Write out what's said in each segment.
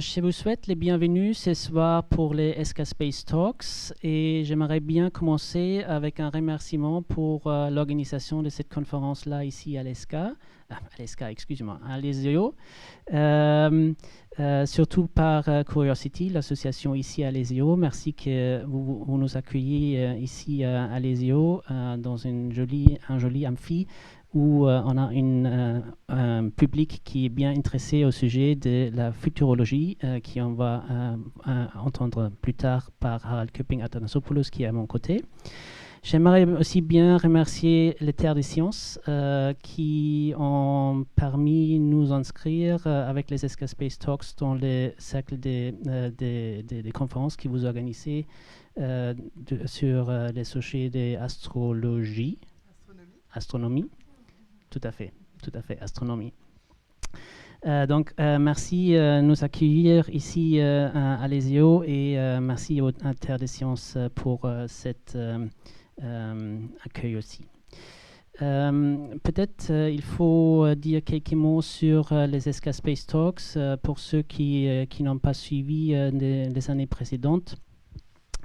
Je vous souhaite les bienvenus ce soir pour les ESCA Space Talks et j'aimerais bien commencer avec un remerciement pour l'organisation de cette conférence-là ici à l'ESCA, excusez-moi, à l'ESIO, surtout par Curiosity, l'association ici à l'ESIO. Merci que vous nous accueillez ici à l'ESIO dans un joli amphi où on a un public qui est bien intéressé au sujet de la futurologie, qui on va entendre plus tard par Harald Köpping-Athanasopoulos, qui est à mon côté. J'aimerais aussi bien remercier les Terres des Sciences qui ont permis de nous inscrire avec les ESCA Space Talks dans le cercle des conférences qui vous organisez sur les sujets d'astrologie. Astronomie. Tout à fait, astronomie. Donc, merci de nous accueillir ici à l'ESIO et merci aux Terres des Sciences pour cet accueil aussi. Peut-être il faut dire quelques mots sur les ESCA Space Talks pour ceux qui n'ont pas suivi les années précédentes.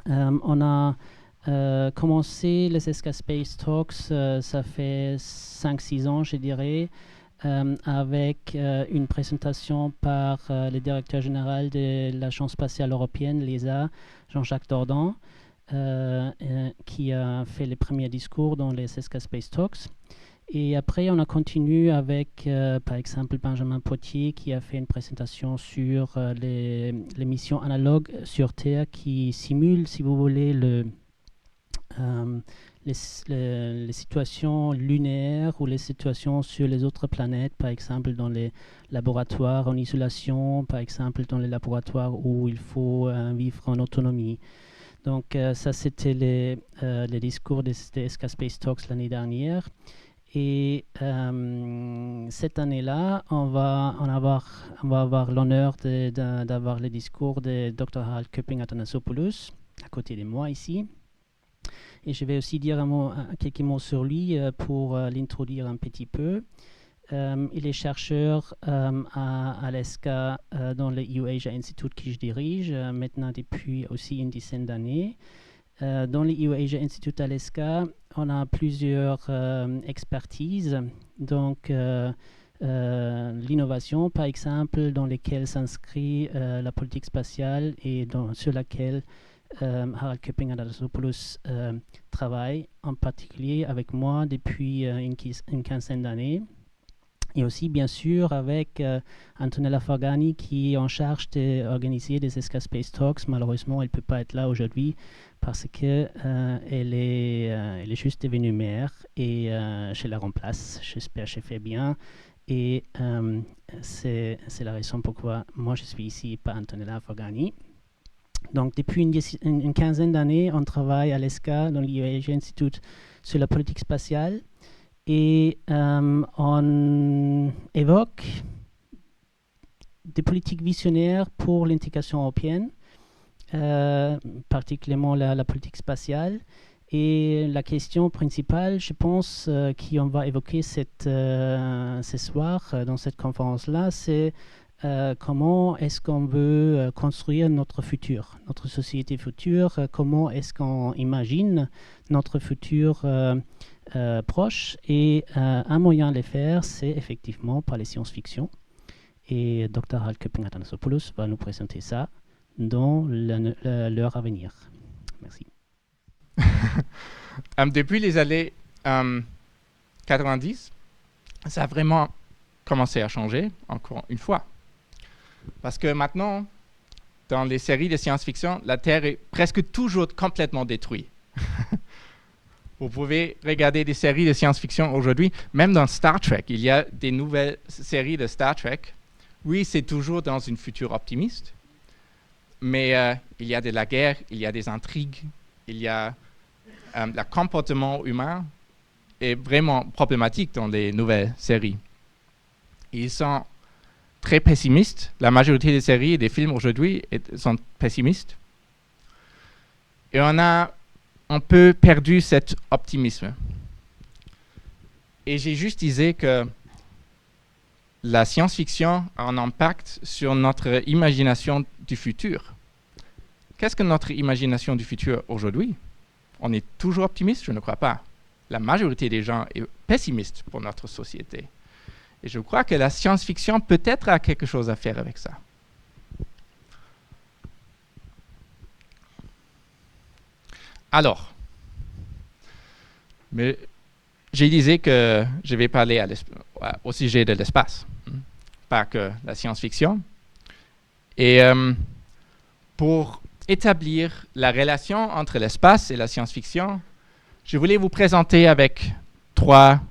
On a commencé les ESCA Space Talks, ça fait 5-6 ans, je dirais, avec une présentation par le directeur général de l'Agence spatiale européenne, l'ESA, Jean-Jacques Dordain, qui a fait les premiers discours dans les ESCA Space Talks. Et après, on a continué avec, par exemple, Benjamin Potier, qui a fait une présentation sur les missions analogues sur Terre qui simulent, si vous voulez, les situations lunaires ou les situations sur les autres planètes, par exemple dans les laboratoires en isolation, par exemple dans les laboratoires où il faut vivre en autonomie. Donc ça, c'était les discours des ESCA Space Talks l'année dernière. Et cette année-là, on va avoir l'honneur d'avoir le discours de Dr. Harald Köpping-Athanasopoulos à côté de moi ici. Et je vais aussi dire quelques mots sur lui pour l'introduire un petit peu. Il est chercheur à l'ESCA dans le EU-Asia Institute que je dirige maintenant depuis aussi une dizaine d'années. Dans le EU-Asia Institute à l'ESCA, on a plusieurs expertises. Donc, l'innovation, par exemple, dans lesquelles s'inscrit la politique spatiale et sur laquelle Harald Köpping-Athanasopoulos travaille en particulier avec moi depuis une quinzaine d'années. Et aussi, bien sûr, avec Antonella Forgani qui est en charge d'organiser des ESCA Space Talks. Malheureusement, elle ne peut pas être là aujourd'hui parce qu'elle est juste devenue mère et je la remplace. J'espère que je fais bien. Et c'est la raison pourquoi moi je suis ici, pas Antonella Forgani. Donc, depuis une quinzaine d'années, on travaille à l'ESCA, dans l'EU-Asia Institute, sur la politique spatiale et on évoque des politiques visionnaires pour l'intégration européenne, particulièrement la politique spatiale. Et la question principale, je pense, qu'on va évoquer ce soir dans cette conférence-là, c'est comment est-ce qu'on veut construire notre futur, notre société future, comment est-ce qu'on imagine notre futur proche. Et un moyen de le faire, c'est effectivement par les science-fiction. Et Dr. Harald Köpping-Athanasopoulos va nous présenter ça dans l'heure à venir. Merci. Depuis les années 90, ça a vraiment commencé à changer, encore une fois. Parce que maintenant, dans les séries de science-fiction, la Terre est presque toujours complètement détruite. Vous pouvez regarder des séries de science-fiction aujourd'hui, même dans Star Trek. Il y a des nouvelles séries de Star Trek. Oui, c'est toujours dans une future optimiste, mais il y a de la guerre, il y a des intrigues, il y a le comportement humain est vraiment problématique dans les nouvelles séries. Ils sont très pessimistes. La majorité des séries et des films aujourd'hui sont pessimistes. Et on a un peu perdu cet optimisme. Et j'ai juste dit que la science-fiction a un impact sur notre imagination du futur. Qu'est-ce que notre imagination du futur aujourd'hui? On est toujours optimiste? Je ne crois pas. La majorité des gens est pessimiste pour notre société. Et je crois que la science-fiction peut-être a quelque chose à faire avec ça. Alors, mais j'ai dit que je vais parler au sujet de l'espace, pas que la science-fiction. Et pour établir la relation entre l'espace et la science-fiction, je voulais vous présenter avec trois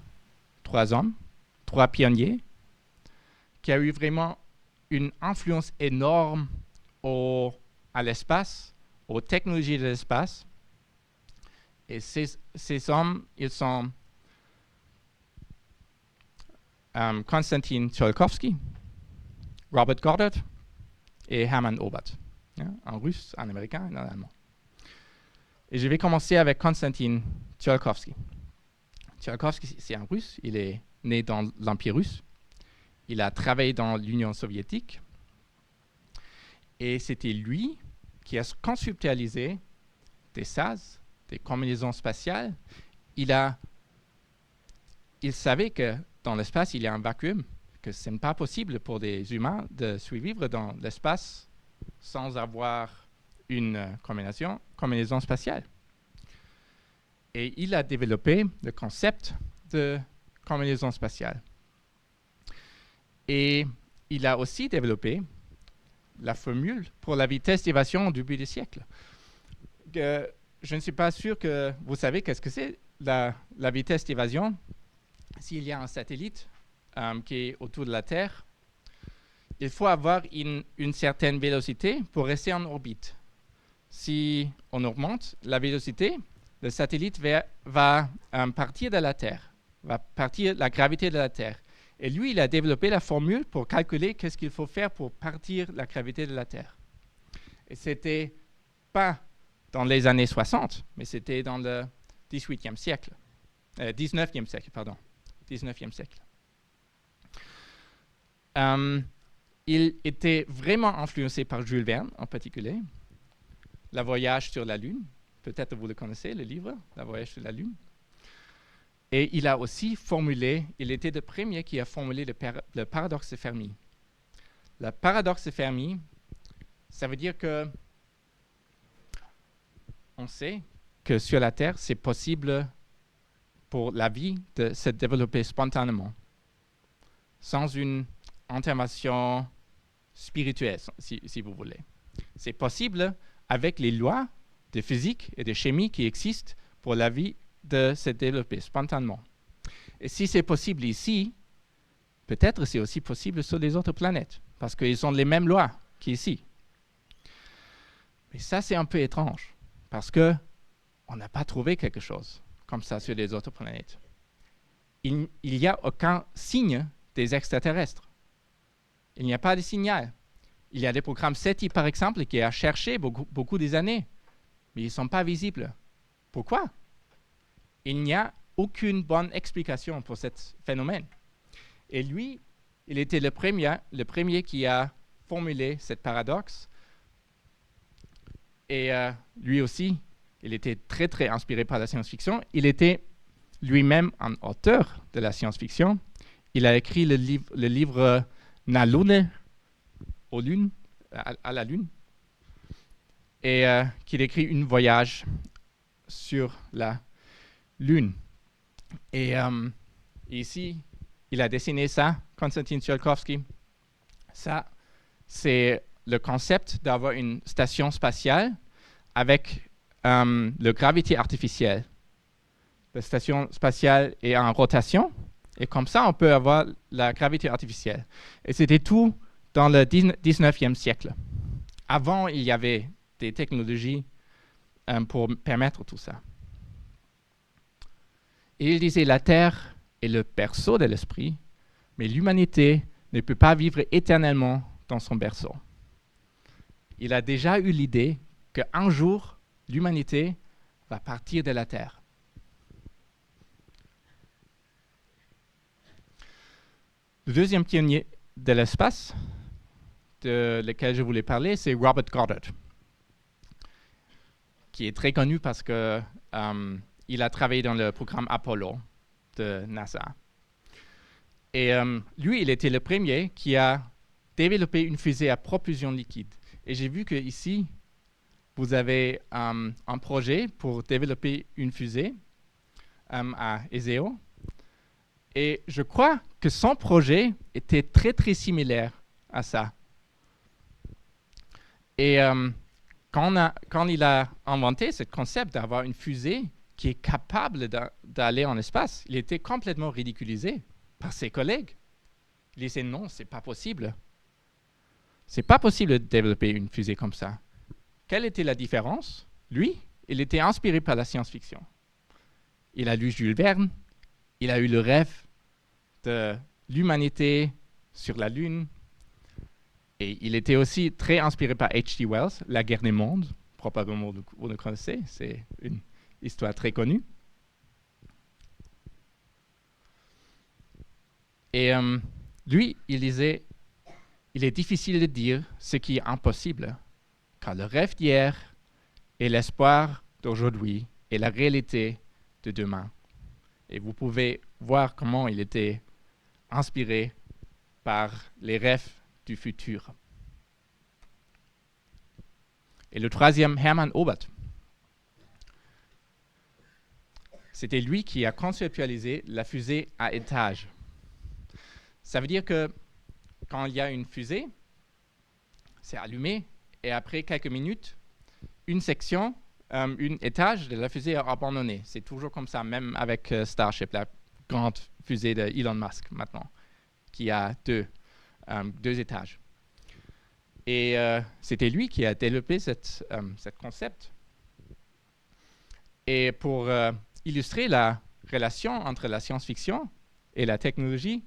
hommes, trois pionniers, qui ont eu vraiment une influence énorme à l'espace, aux technologies de l'espace. Et ces hommes, ils sont Konstantin Tsiolkovsky, Robert Goddard et Hermann Oberth, en russe, en américain et en allemand. Et je vais commencer avec Konstantin Tsiolkovsky. Tsiolkovsky, c'est un russe, il est né dans l'Empire russe. Il a travaillé dans l'Union soviétique. Et c'était lui qui a conceptualisé des SAS, des combinaisons spatiales. Il savait que dans l'espace, il y a un vacuum, que ce n'est pas possible pour des humains de survivre dans l'espace sans avoir une combinaison spatiale. Et il a développé le concept de combinaison spatiale. Et il a aussi développé la formule pour la vitesse d'évasion au début du siècle. Je ne suis pas sûr que vous savez qu'est-ce que c'est la vitesse d'évasion. S'il y a un satellite qui est autour de la Terre, il faut avoir une certaine vélocité pour rester en orbite. Si on augmente la vélocité, le satellite va partir de la Terre, va partir de la gravité de la Terre. Et lui, il a développé la formule pour calculer qu'est-ce qu'il faut faire pour partir de la gravité de la Terre. Et c'était pas dans les années 60, mais c'était dans le 19e siècle. 19e siècle, pardon. 19e siècle. Il était vraiment influencé par Jules Verne en particulier. Le voyage sur la Lune. Peut-être vous le connaissez, le livre, Le voyage sur la Lune. Et il a aussi il était le premier qui a formulé le paradoxe de Fermi. Le paradoxe de Fermi, ça veut dire que on sait que sur la Terre, c'est possible pour la vie de se développer spontanément, sans une intervention spirituelle, si vous voulez. C'est possible avec les lois de physique et de chimie qui existent pour la vie de se développer spontanément. Et si c'est possible ici, peut-être c'est aussi possible sur les autres planètes, parce qu'ils ont les mêmes lois qu'ici. Mais ça, c'est un peu étrange, parce qu'on n'a pas trouvé quelque chose comme ça sur les autres planètes. Il n'y a aucun signe des extraterrestres. Il n'y a pas de signal. Il y a des programmes SETI, par exemple, qui ont cherché beaucoup des années, mais ils ne sont pas visibles. Pourquoi? Il n'y a aucune bonne explication pour ce phénomène. Et lui, il était le premier qui a formulé ce paradoxe. Et lui aussi, il était très, très inspiré par la science-fiction. Il était lui-même un auteur de la science-fiction. Il a écrit le livre Na Lune, à la Lune, et qu'il écrit un voyage sur la Lune. Et ici, il a dessiné ça, Konstantin Tsiolkovsky. Ça, c'est le concept d'avoir une station spatiale avec la gravité artificielle. La station spatiale est en rotation, et comme ça, on peut avoir la gravité artificielle. Et c'était tout dans le 19e siècle. Avant, il y avait des technologies pour permettre tout ça. Et il disait, la Terre est le berceau de l'esprit, mais l'humanité ne peut pas vivre éternellement dans son berceau. Il a déjà eu l'idée qu'un jour, l'humanité va partir de la Terre. Le deuxième pionnier de l'espace de lequel je voulais parler, c'est Robert Goddard, qui est très connu parce que il a travaillé dans le programme Apollo de NASA. Et lui, il était le premier qui a développé une fusée à propulsion liquide. Et j'ai vu que ici, vous avez un projet pour développer une fusée à ESEO. Et je crois que son projet était très, très similaire à ça. Et quand il a inventé ce concept d'avoir une fusée qui est capable d'aller en espace, il était complètement ridiculisé par ses collègues. Il disait non, c'est pas possible. C'est pas possible de développer une fusée comme ça. Quelle était la différence? Lui, il était inspiré par la science-fiction. Il a lu Jules Verne, il a eu le rêve de l'humanité sur la Lune, et il était aussi très inspiré par H.G. Wells, La guerre des mondes, probablement vous le connaissez, c'est une histoire très connue. Et lui, il disait, il est difficile de dire ce qui est impossible, car le rêve d'hier est l'espoir d'aujourd'hui et la réalité de demain. Et vous pouvez voir comment il était inspiré par les rêves du futur. Et le troisième, Hermann Oberth. C'était lui qui a conceptualisé la fusée à étage. Ça veut dire que quand il y a une fusée, c'est allumé, et après quelques minutes, une section, un étage de la fusée est abandonné. C'est toujours comme ça, même avec Starship, la grande fusée de Elon Musk maintenant, qui a deux étages. Et c'était lui qui a développé ce concept. Et pour illustrer la relation entre la science-fiction et la technologie,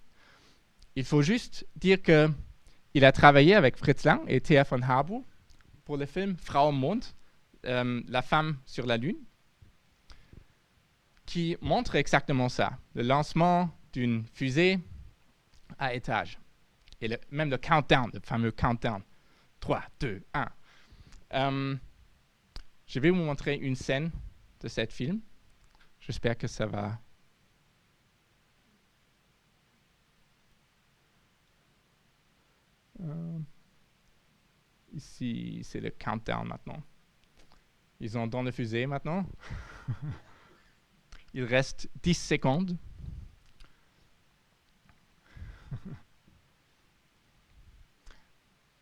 il faut juste dire qu'il a travaillé avec Fritz Lang et Thea von Harbour pour le film Frau am Mond, la femme sur la Lune, qui montre exactement ça, le lancement d'une fusée à étage. Et même le countdown, le fameux countdown. 3, 2, 1. Je vais vous montrer une scène de ce film. J'espère que ça va. Ici, c'est le countdown maintenant. Ils ont dans la fusée maintenant. Il reste 10 secondes.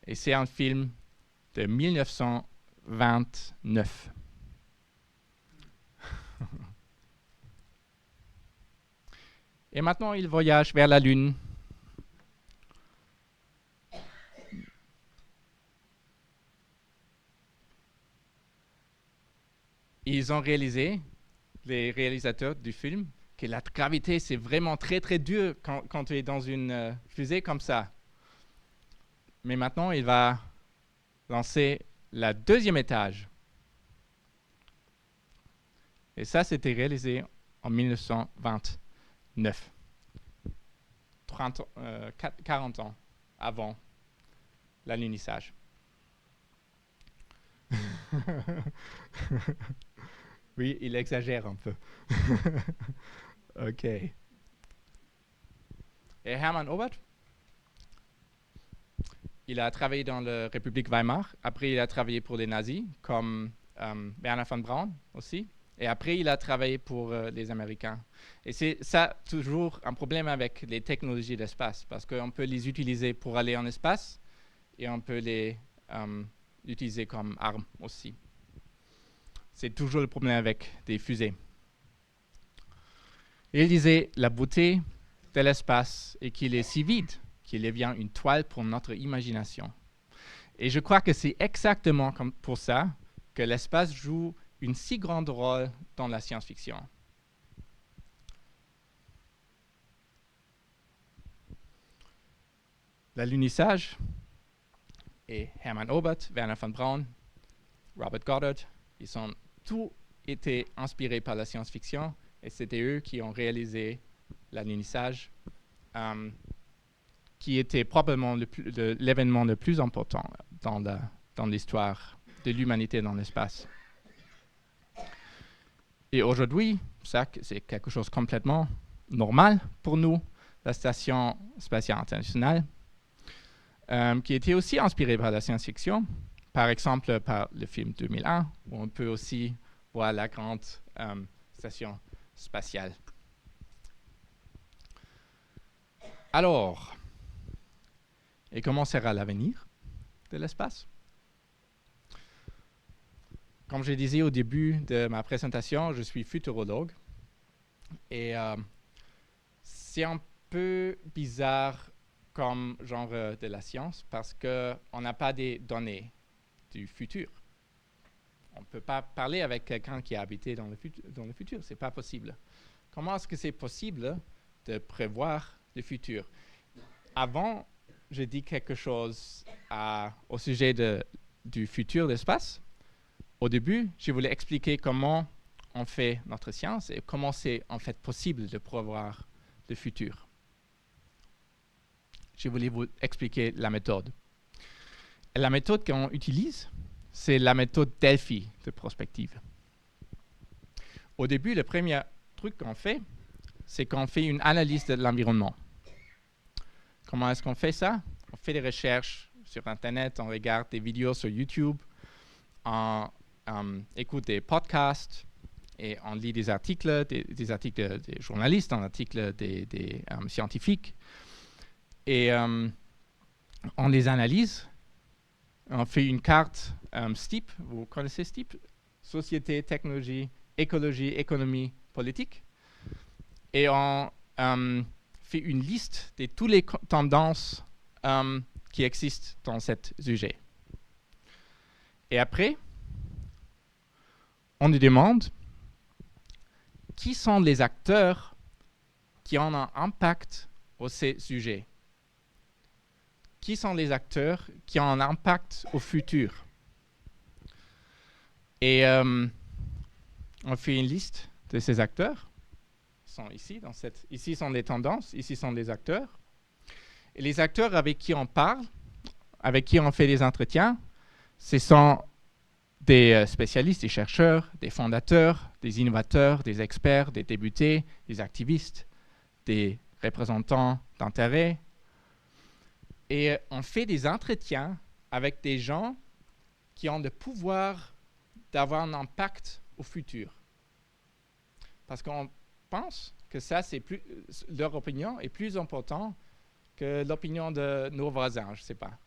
Et c'est un film de 1929. Et maintenant, il voyage vers la Lune. Ils ont réalisé, les réalisateurs du film, que la gravité, c'est vraiment très très dur quand tu es dans une fusée comme ça. Mais maintenant, il va lancer le deuxième étage. Et ça, c'était réalisé en 1929. 40 ans avant l'alunissage. Oui, il exagère un peu. OK. Et Hermann Oberth, il a travaillé dans la République Weimar. Après, il a travaillé pour les nazis, comme Wernher von Braun aussi. Et après, il a travaillé pour les Américains. Et c'est ça toujours un problème avec les technologies d'espace, parce qu'on peut les utiliser pour aller en espace et on peut les utiliser comme armes aussi. C'est toujours le problème avec des fusées. Il disait la beauté de l'espace est qu'il est si vide qu'il devient une toile pour notre imagination. Et je crois que c'est exactement comme pour ça que l'espace joue un si grand rôle dans la science-fiction. L'alunissage et Hermann Oberth, Wernher von Braun, Robert Goddard, ils ont tous été inspirés par la science-fiction et c'était eux qui ont réalisé l'alunissage qui était probablement l'événement le plus important dans l'histoire de l'humanité dans l'espace. Et aujourd'hui, ça, c'est quelque chose de complètement normal pour nous, la Station spatiale internationale, qui était aussi inspirée par la science-fiction, par exemple par le film 2001, où on peut aussi voir la grande station spatiale. Alors, et comment sera l'avenir de l'espace? Comme je disais au début de ma présentation, je suis futurologue. Et c'est un peu bizarre comme genre de la science parce qu'on n'a pas des données du futur. On ne peut pas parler avec quelqu'un qui a habité dans le futur. Ce n'est pas possible. Comment est-ce que c'est possible de prévoir le futur? Avant, j'ai dit quelque chose au sujet du futur de l'espace. Au début, je voulais expliquer comment on fait notre science et comment c'est en fait possible de prévoir le futur. Je voulais vous expliquer la méthode. Et la méthode qu'on utilise, c'est la méthode Delphi de prospective. Au début, le premier truc qu'on fait, c'est qu'on fait une analyse de l'environnement. Comment est-ce qu'on fait ça? On fait des recherches sur Internet, on regarde des vidéos sur YouTube, on écoute des podcasts et on lit des articles, des articles des journalistes, des articles des scientifiques. Et on les analyse. On fait une carte STEEP. Vous connaissez STEEP? Société, technologie, écologie, économie, politique. Et on fait une liste de toutes les tendances qui existent dans cet sujet. Et après, on nous demande qui sont les acteurs qui ont un impact sur ces sujets. Qui sont les acteurs qui ont un impact au futur? Et on fait une liste de ces acteurs. Ils sont ici, ici sont les tendances, ici sont les acteurs. Et les acteurs avec qui on parle, avec qui on fait des entretiens, ce sont des spécialistes, des chercheurs, des fondateurs, des innovateurs, des experts, des députés, des activistes, des représentants d'intérêt. Et on fait des entretiens avec des gens qui ont le pouvoir d'avoir un impact au futur. Parce qu'on pense que leur opinion est plus importante que l'opinion de nos voisins, je ne sais pas.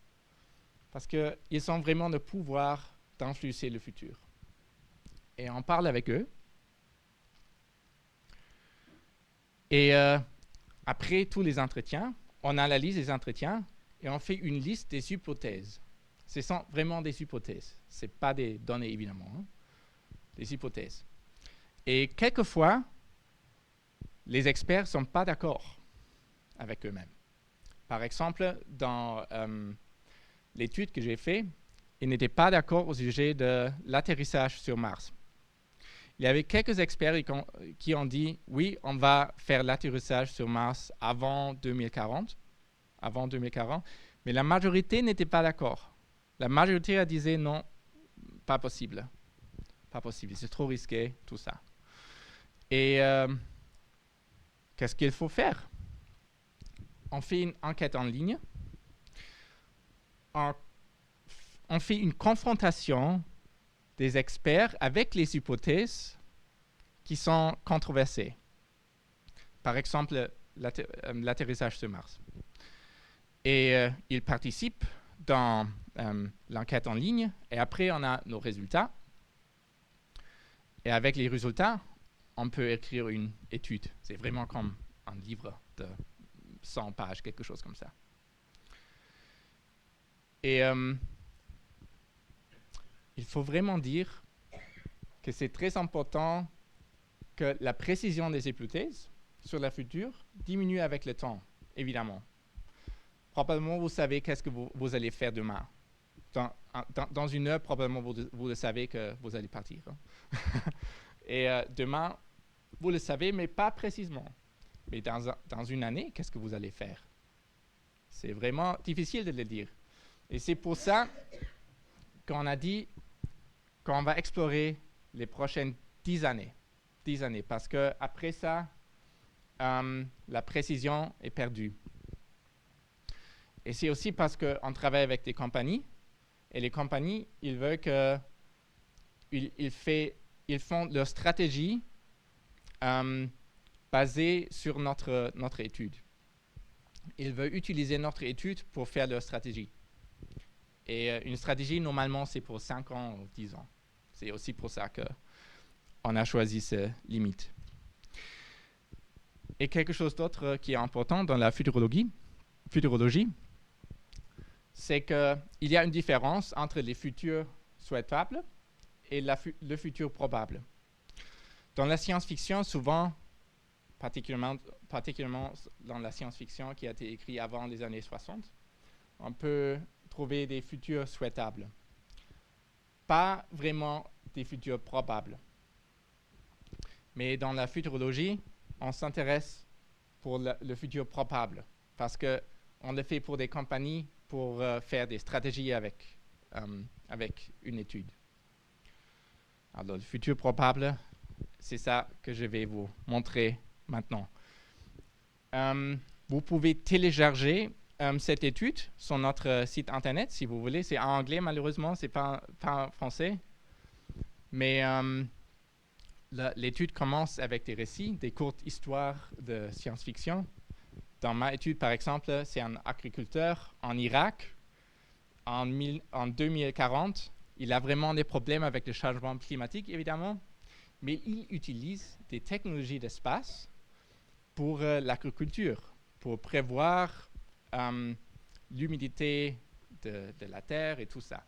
Parce qu'ils ont vraiment le pouvoir d'influencer le futur. Et on parle avec eux. Et après tous les entretiens, on analyse les entretiens et on fait une liste des hypothèses. Ce sont vraiment des hypothèses. Ce n'est pas des données, évidemment. Des hypothèses. Et quelquefois, les experts ne sont pas d'accord avec eux-mêmes. Par exemple, dans l'étude que j'ai faite, ils n'étaient pas d'accord au sujet de l'atterrissage sur Mars. Il y avait quelques experts qui ont dit « Oui, on va faire l'atterrissage sur Mars avant 2040. » Mais la majorité n'était pas d'accord. La majorité a dit « Non, pas possible. Pas possible, c'est trop risqué, tout ça. » Et qu'est-ce qu'il faut faire? On fait une enquête en ligne. On fait une confrontation des experts avec les hypothèses qui sont controversées. Par exemple, l'atterrissage sur Mars. Et ils participent dans l'enquête en ligne. Et après, on a nos résultats. Et avec les résultats, on peut écrire une étude. C'est vraiment comme un livre de 100 pages, quelque chose comme ça. Et il faut vraiment dire que c'est très important que la précision des hypothèses sur le futur diminue avec le temps, évidemment. Probablement, vous savez qu'est-ce que vous allez faire demain. Dans une heure, probablement, vous le savez que vous allez partir. Et demain, vous le savez, mais pas précisément. Mais dans une année, qu'est-ce que vous allez faire? C'est vraiment difficile de le dire. Et c'est pour ça qu'on a dit qu'on va explorer les prochaines 10 années. 10 années, parce qu'après ça, la précision est perdue. Et c'est aussi parce qu'on travaille avec des compagnies, et les compagnies, ils veulent que ils font leur stratégie basée sur notre étude. Ils veulent utiliser notre étude pour faire leur stratégie. Et une stratégie, normalement, c'est pour 5 ans ou 10 ans. C'est aussi pour ça qu'on a choisi cette limite. Et quelque chose d'autre qui est important dans la futurologie, c'est qu'il y a une différence entre les futurs souhaitables et le futur probable. Dans la science-fiction, souvent, particulièrement dans la science-fiction qui a été écrite avant les années 60, on peut trouver des futurs souhaitables. Pas vraiment des futurs probables. Mais dans la futurologie, on s'intéresse pour le futur probable, parce qu'on le fait pour des compagnies pour faire des stratégies avec une étude. Alors, le futur probable, c'est ça que je vais vous montrer maintenant. Vous pouvez télécharger cette étude sur notre site internet, si vous voulez. C'est en anglais, malheureusement, c'est pas en français. Mais l'étude commence avec des récits, des courtes histoires de science-fiction. Dans ma étude, par exemple, c'est un agriculteur en Irak. En 2040, il a vraiment des problèmes avec le changement climatique, évidemment, mais il utilise des technologies d'espace pour l'agriculture, pour prévoir l'humidité de la Terre et tout ça.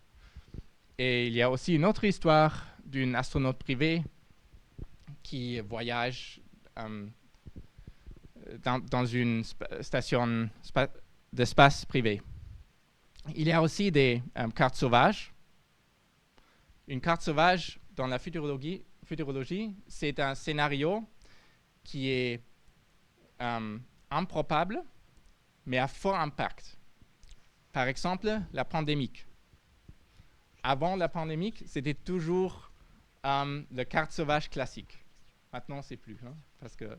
Et il y a aussi une autre histoire d'une astronaute privée qui voyage dans une station d'espace privée. Il y a aussi des cartes sauvages. Une carte sauvage dans la futurologie, c'est un scénario qui est improbable, mais à fort impact. Par exemple, la pandémie. Avant la pandémie, c'était toujours le carte sauvage classique. Maintenant, c'est plus, parce que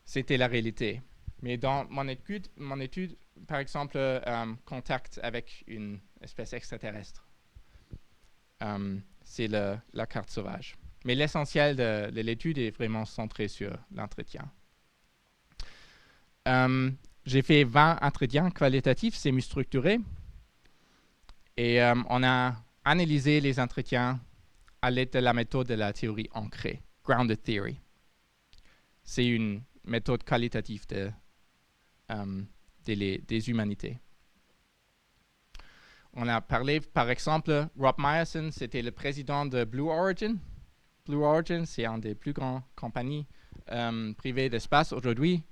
c'était la réalité. Mais dans mon étude, par exemple, contact avec une espèce extraterrestre, c'est la carte sauvage. Mais l'essentiel de l'étude est vraiment centré sur l'entretien. J'ai fait 20 entretiens qualitatifs semi-structurés et on a analysé les entretiens à l'aide de la méthode de la théorie ancrée, Grounded Theory. C'est une méthode qualitative des humanités. On a parlé, par exemple, Rob Myerson, c'était le président de Blue Origin. Blue Origin, c'est une des plus grandes compagnies privées d'espace aujourd'hui.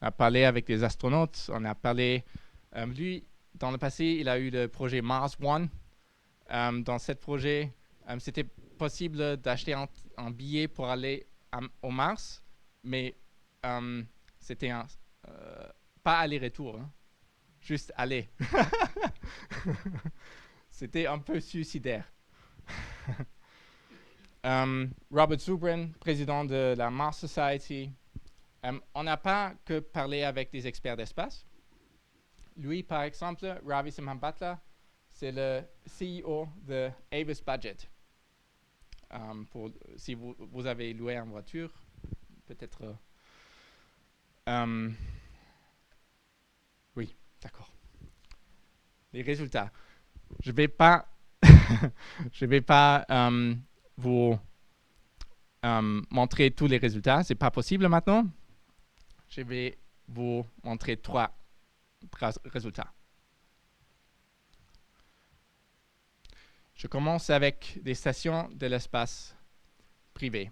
On a parlé avec des astronautes. On a parlé, lui, dans le passé, il a eu le projet Mars One. Dans ce projet, c'était possible d'acheter un billet pour aller au Mars, mais c'était pas aller-retour, juste aller. C'était un peu suicidaire. Robert Zubrin, président de la Mars Society. On n'a pas que parlé avec des experts d'espace. Lui, par exemple, Ravi Simhambhatla, c'est le CEO de Avis Budget. Si vous avez loué une voiture, peut-être... oui, d'accord. Les résultats. Je vais pas vous montrer tous les résultats. C'est pas possible maintenant. Je vais vous montrer 3 résultats. Je commence avec des stations de l'espace privé.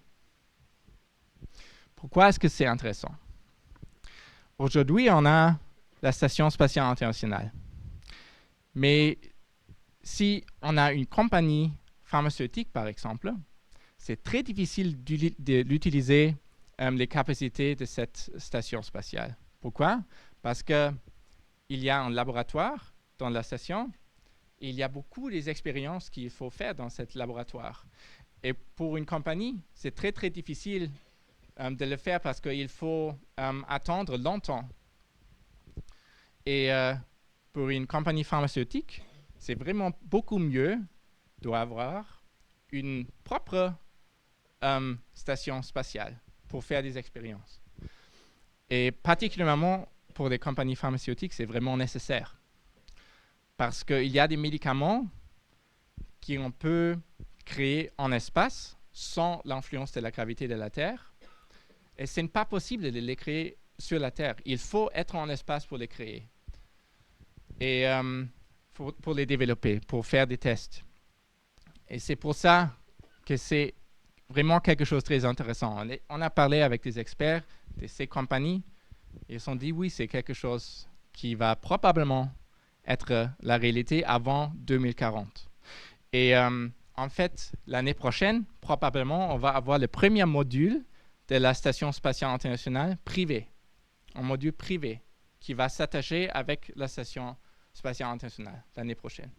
Pourquoi est-ce que c'est intéressant? Aujourd'hui, on a la Station spatiale internationale. Mais si on a une compagnie pharmaceutique, par exemple, c'est très difficile d'utiliser les capacités de cette station spatiale. Pourquoi? Parce qu'il y a un laboratoire dans la station et il y a beaucoup des expériences qu'il faut faire dans ce laboratoire. Et pour une compagnie, c'est très, très difficile de le faire parce qu'il faut attendre longtemps. Et pour une compagnie pharmaceutique, c'est vraiment beaucoup mieux d'avoir une propre station spatiale pour faire des expériences. Et particulièrement pour les compagnies pharmaceutiques, c'est vraiment nécessaire. Parce qu'il y a des médicaments qu'on peut créer en espace sans l'influence de la gravité de la Terre. Et ce n'est pas possible de les créer sur la Terre. Il faut être en espace pour les créer. Et pour les développer, pour faire des tests. Et c'est pour ça que c'est vraiment quelque chose de très intéressant. On a parlé avec des experts de ces compagnies. Ils se sont dit, oui, c'est quelque chose qui va probablement être la réalité avant 2040. Et en fait, l'année prochaine, probablement, on va avoir le premier module de la Station spatiale internationale privée. Un module privé qui va s'attacher avec la Station spatiale internationale l'année prochaine.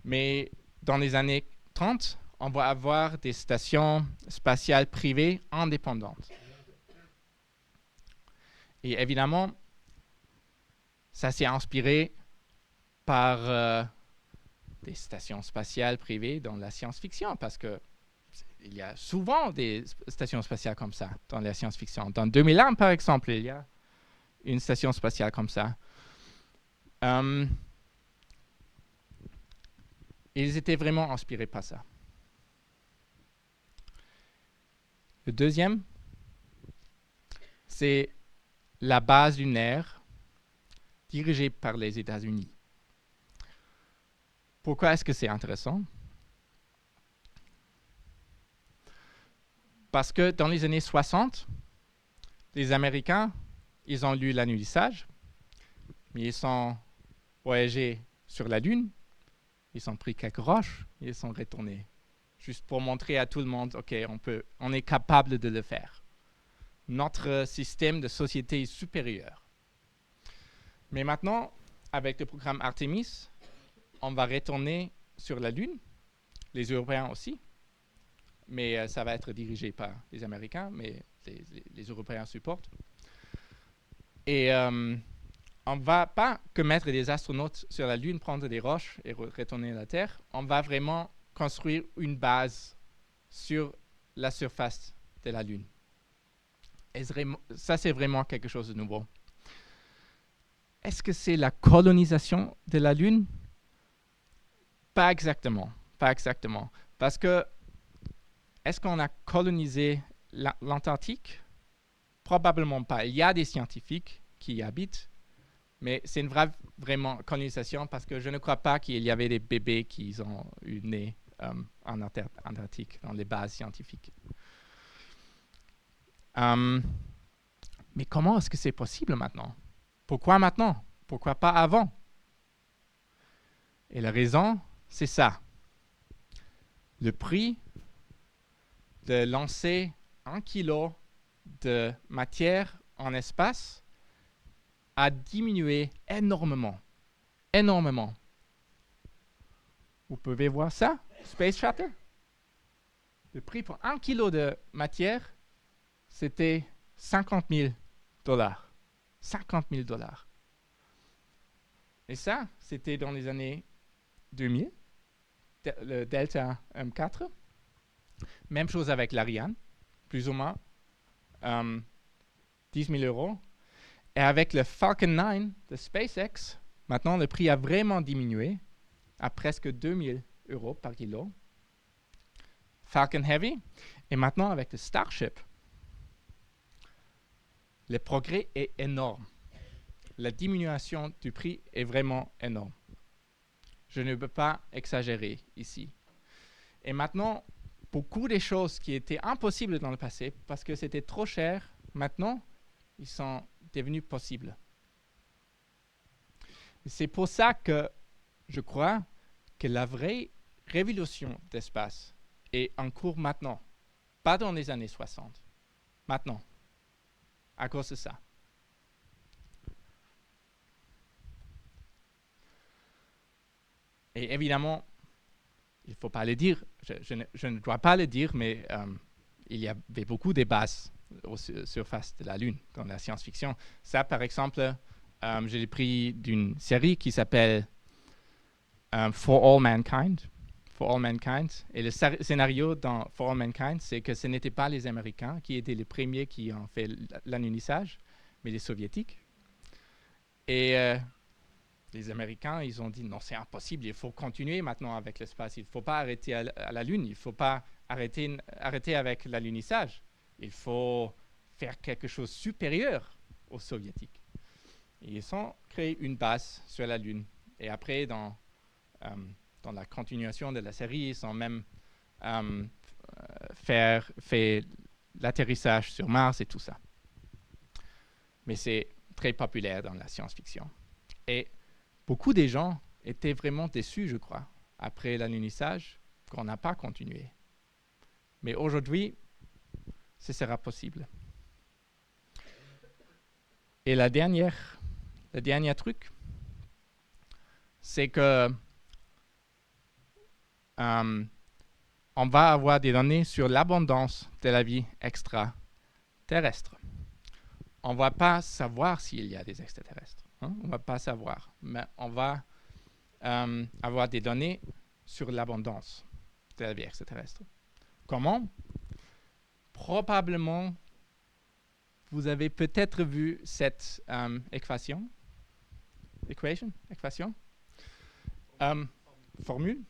Mais dans les années 30, on va avoir des stations spatiales privées indépendantes. Et évidemment, ça s'est inspiré par des stations spatiales privées dans la science-fiction, parce qu'il y a souvent des stations spatiales comme ça dans la science-fiction. Dans 2001, par exemple, il y a une station spatiale comme ça. Ils étaient vraiment inspirés par ça. Le deuxième, c'est la base lunaire dirigée par les États-Unis. Pourquoi est-ce que c'est intéressant? Parce que dans les années 60, les Américains, ils ont lu La Nuit des Sages, mais ils sont voyagés sur la Lune, ils ont pris quelques roches et ils sont retournés. Juste pour montrer à tout le monde, OK, on est capable de le faire. Notre système de société est supérieur. Mais maintenant, avec le programme Artemis, on va retourner sur la Lune, les Européens aussi, mais ça va être dirigé par les Américains, mais les Européens supportent. Et on ne va pas que mettre des astronautes sur la Lune, prendre des roches et retourner à la Terre. On va vraiment construire une base sur la surface de la Lune. Et ça, c'est vraiment quelque chose de nouveau. Est-ce que c'est la colonisation de la Lune? Pas exactement. Pas exactement. Parce que, est-ce qu'on a colonisé l'Antarctique? Probablement pas. Il y a des scientifiques qui y habitent, mais c'est une vraie vraiment colonisation parce que je ne crois pas qu'il y avait des bébés qui ont eu né en Antarctique, dans les bases scientifiques. Mais comment est-ce que c'est possible maintenant? Pourquoi maintenant? Pourquoi pas avant? Et la raison, c'est ça. Le prix de lancer 1 kilo de matière en espace a diminué énormément. Énormément. Vous pouvez voir ça? Space Shuttle. Le prix pour 1 kilo de matière, c'était $50 000. 50 000 $. Et ça, c'était dans les années 2000, le Delta M4. Même chose avec l'Ariane, plus ou moins 10 000 €. Et avec le Falcon 9 de SpaceX, maintenant le prix a vraiment diminué à presque 2 000 € par kilo. Falcon Heavy. Et maintenant avec le Starship, le progrès est énorme. La diminution du prix est vraiment énorme. Je ne peux pas exagérer ici. Et maintenant, beaucoup des choses qui étaient impossibles dans le passé parce que c'était trop cher, maintenant, ils sont devenus possibles. C'est pour ça que je crois que la vraie révolution d'espace est en cours maintenant, pas dans les années 60, maintenant, à cause de ça. Et évidemment, il ne faut pas le dire, je ne dois pas le dire, mais il y avait beaucoup de bases surface de la Lune dans la science-fiction. Ça, par exemple, je l'ai pris d'une série qui s'appelle For All Mankind. For All Mankind. Et le scénario dans For All Mankind, c'est que ce n'étaient pas les Américains qui étaient les premiers qui ont fait l'alunissage, mais les Soviétiques. Et les Américains, ils ont dit non, c'est impossible, il faut continuer maintenant avec l'espace. Il ne faut pas arrêter à la Lune, il ne faut pas arrêter avec l'alunissage. Il faut faire quelque chose de supérieur aux Soviétiques. Et ils ont créé une base sur la Lune. Et après, dans la continuation de la série, ils ont même fait l'atterrissage sur Mars et tout ça. Mais c'est très populaire dans la science-fiction. Et beaucoup de gens étaient vraiment déçus, je crois, après l'alunissage, qu'on n'a pas continué. Mais aujourd'hui, ce sera possible. Et le dernier truc, c'est que on va avoir des données sur l'abondance de la vie extraterrestre. On ne va pas savoir s'il y a des extraterrestres. On ne va pas savoir. Mais on va avoir des données sur l'abondance de la vie extraterrestre. Comment? Probablement, vous avez peut-être vu cette équation. Formule.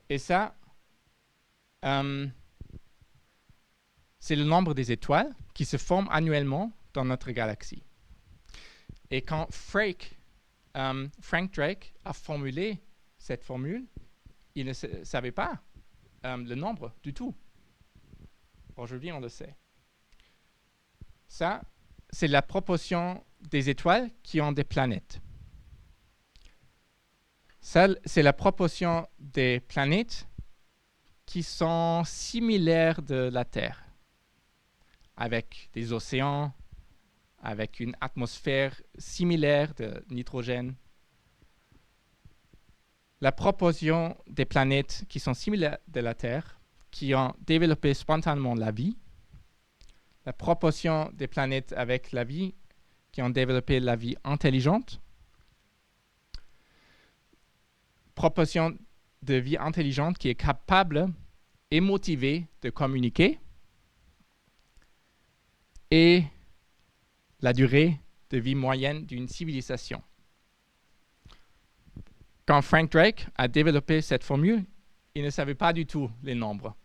Et ça, c'est le nombre des étoiles qui se forment annuellement dans notre galaxie. Et quand Frank Drake a formulé cette formule, il ne savait pas le nombre du tout. Aujourd'hui, on le sait. Ça, c'est la proportion des étoiles qui ont des planètes. Ça, c'est la proportion des planètes qui sont similaires de la Terre, avec des océans, avec une atmosphère similaire de nitrogène. La proportion des planètes qui sont similaires de la Terre, qui ont développé spontanément la vie, la proportion des planètes avec la vie qui ont développé la vie intelligente, proportion de vie intelligente qui est capable et motivée de communiquer, et la durée de vie moyenne d'une civilisation. Quand Frank Drake a développé cette formule, il ne savait pas du tout les nombres.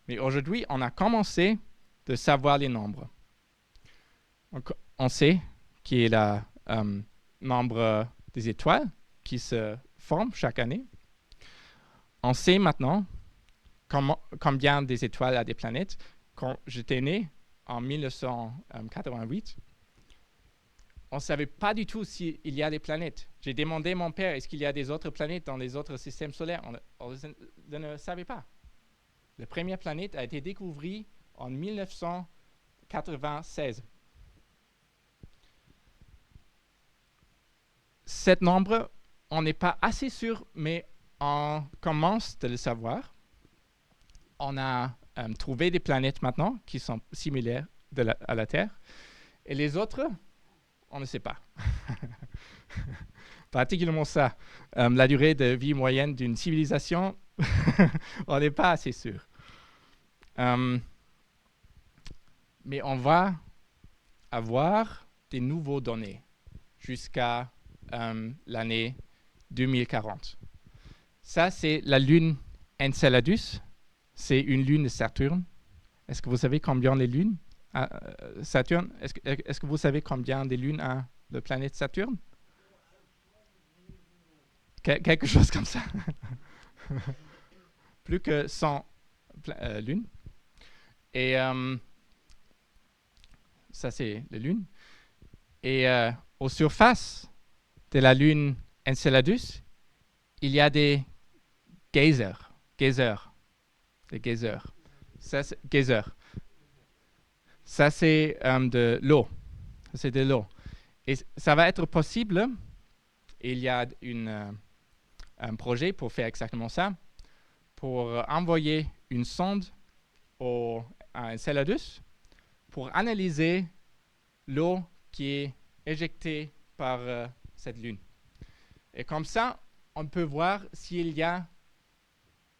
Mais aujourd'hui, on a commencé de savoir les nombres. Donc, on sait qui est le nombre des étoiles qui se forment chaque année. On sait maintenant combien des étoiles a des planètes. Quand j'étais né, en 1988, on ne savait pas du tout s'il y a des planètes. J'ai demandé à mon père, est-ce qu'il y a des autres planètes dans les autres systèmes solaires? On ne savait pas. La première planète a été découverte en 1996. Cet nombre, on n'est pas assez sûr, mais on commence de le savoir. On a trouvé des planètes maintenant qui sont similaires à la Terre. Et les autres, on ne sait pas. Particulièrement ça. La durée de vie moyenne d'une civilisation, on n'est pas assez sûr. Mais on va avoir des nouveaux données jusqu'à l'année 2040. Ça, c'est la lune Enceladus. C'est une lune de Saturne. Est-ce que vous savez combien les lunes a Saturne? Est-ce que vous savez combien de lunes a la planète Saturne? Quelque chose comme ça. Plus que 100 lunes. Et ça, c'est la lune. Et aux surfaces de la lune Enceladus, il y a des geysers. Des geysers. Ça, c'est geyser. Ça, c'est de l'eau. C'est de l'eau. Et ça va être possible. Il y a une un projet pour faire exactement ça, pour envoyer une sonde à Enceladus pour analyser l'eau qui est éjectée par cette lune. Et comme ça, on peut voir s'il y a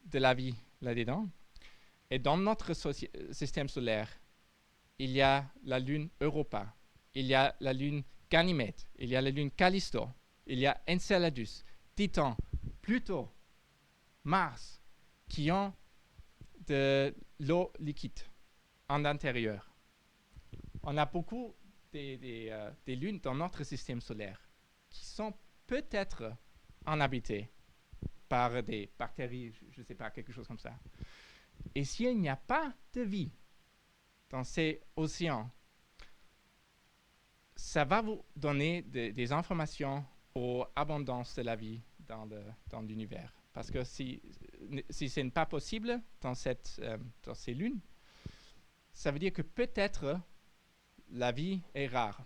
de la vie là-dedans. Et dans notre système solaire, il y a la lune Europa, il y a la lune Ganymède, il y a la lune Callisto, il y a Enceladus, Titan, Pluto, Mars, qui ont de l'eau liquide en intérieur. On a beaucoup des lunes dans notre système solaire qui sont peut-être inhabitées par des bactéries, je ne sais pas, quelque chose comme ça. Et s'il n'y a pas de vie dans ces océans, ça va vous donner des informations aux abondances de la vie dans l'univers. Parce que si ce n'est pas possible dans ces lunes, ça veut dire que peut-être la vie est rare.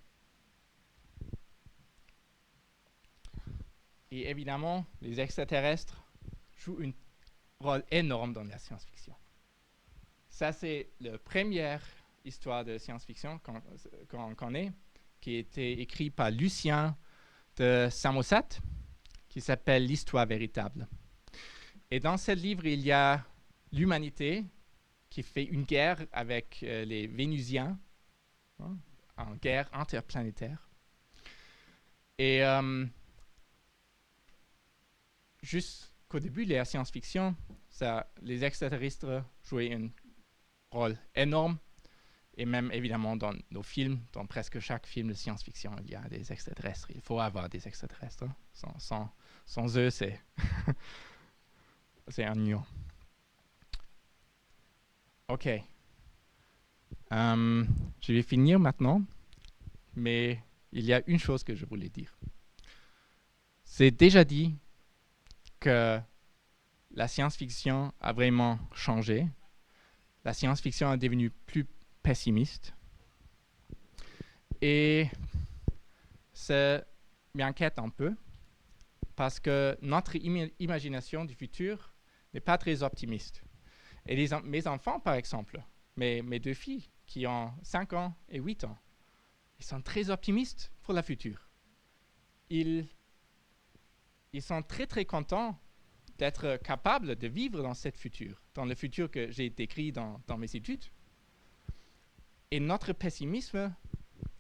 Et évidemment, les extraterrestres jouent un rôle énorme dans la science-fiction. Ça, c'est la première histoire de science-fiction qu'on connaît, qui a été écrite par Lucien de Samosat, qui s'appelle L'Histoire véritable. Et dans ce livre, il y a l'humanité qui fait une guerre avec les Vénusiens, en guerre interplanétaire. Et jusqu'au début de la science-fiction, les extraterrestres jouaient un rôle énorme. Et même évidemment dans nos films, dans presque chaque film de science-fiction, il y a des extraterrestres. Il faut avoir des extraterrestres. Sans eux, c'est ennuyant. Ok. Je vais finir maintenant, mais il y a une chose que je voulais dire. C'est déjà dit que la science-fiction a vraiment changé. La science-fiction est devenue plus pessimiste. Et ça m'inquiète un peu parce que notre imagination du futur n'est pas très optimiste. Et mes enfants, par exemple, mes deux filles qui ont 5 ans et 8 ans, ils sont très optimistes pour le futur. Ils sont très, très contents d'être capables de vivre dans cette futur, dans le futur que j'ai décrit dans mes études. Et notre pessimisme,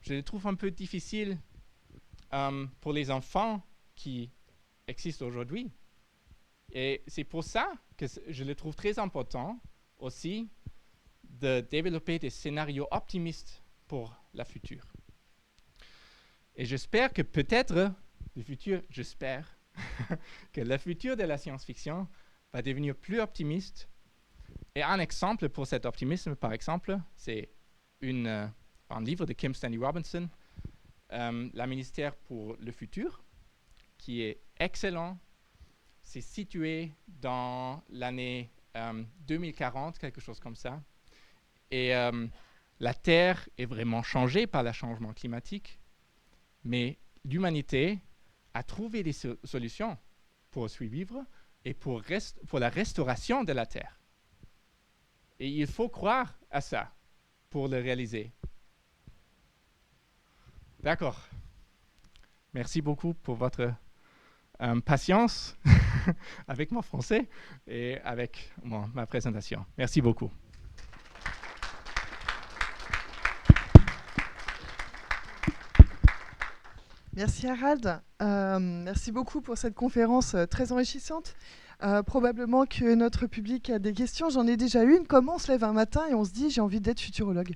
je le trouve un peu difficile pour les enfants qui existent aujourd'hui. Et c'est pour ça que je le trouve très important aussi de développer des scénarios optimistes pour la future. Et j'espère que peut-être que le futur de la science-fiction va devenir plus optimiste. Et un exemple pour cet optimisme, par exemple, c'est un livre de Kim Stanley Robinson, La ministère pour le futur, qui est excellent. C'est situé dans l'année 2040, quelque chose comme ça. Et la Terre est vraiment changée par le changement climatique, mais l'humanité a trouvé des solutions pour survivre et pour la restauration de la Terre. Et il faut croire à ça pour le réaliser. D'accord. Merci beaucoup pour votre patience avec mon français et avec ma présentation. Merci beaucoup. Merci Harald. Merci beaucoup pour cette conférence très enrichissante. Probablement que notre public a des questions. J'en ai déjà une. Comment on se lève un matin et on se dit j'ai envie d'être futurologue?